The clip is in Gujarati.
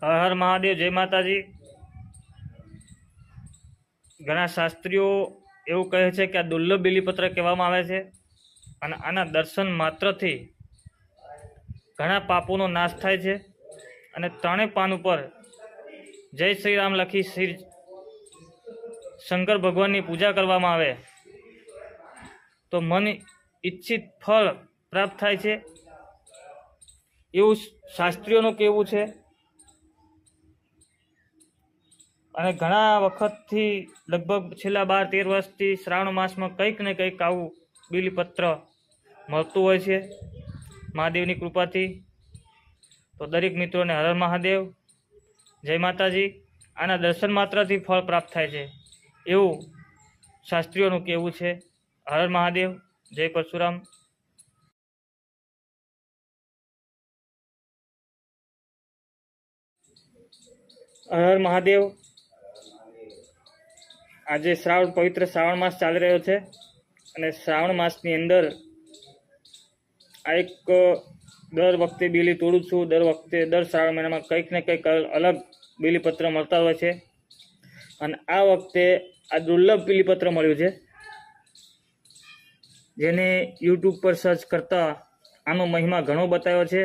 હર હર મહાદેવ, જય માતાજી। ઘણા શાસ્ત્રીઓ એવું કહે છે કે આ દુર્લભ બીલીપત્ર કહેવામાં આવે છે અને આના દર્શન માત્રથી ઘણા પાપોનો નાશ થાય છે અને ત્રણેય પાન ઉપર જય શ્રી રામ લખી શ્રી શંકર ભગવાનની પૂજા કરવામાં આવે તો મન ઈચ્છિત ફળ પ્રાપ્ત થાય છે એવું શાસ્ત્રીઓનું કહેવું છે। અને ઘણા વખતથી લગભગ છેલ્લા 12-13 વર્ષથી શ્રાવણ માસમાં કંઈક ને કંઈક આવું બીલીપત્ર મળતું હોય છે મહાદેવની કૃપાથી। તો દરેક મિત્રોને હર હર મહાદેવ, જય માતાજી। આના દર્શન માત્રથી ફળ પ્રાપ્ત થાય છે એવું શાસ્ત્રીઓનું કહેવું છે। હર હર મહાદેવ, જય પરશુરામ। હર હર મહાદેવ। આજે પવિત્ર શ્રાવણ માસ ચાલી રહ્યો છે અને શ્રાવણ માસની અંદર આ એક દર વખતે બીલી તોડું છું। દર શ્રાવણ મહિનામાં કંઈક ને કંઈક અલગ બીલીપત્ર મળતા હોય છે અને આ વખતે આ દુર્લભ બીલીપત્ર મળ્યું છે જેને યુટ્યુબ પર સર્ચ કરતાં આનો મહિમા ઘણો બતાવ્યો છે।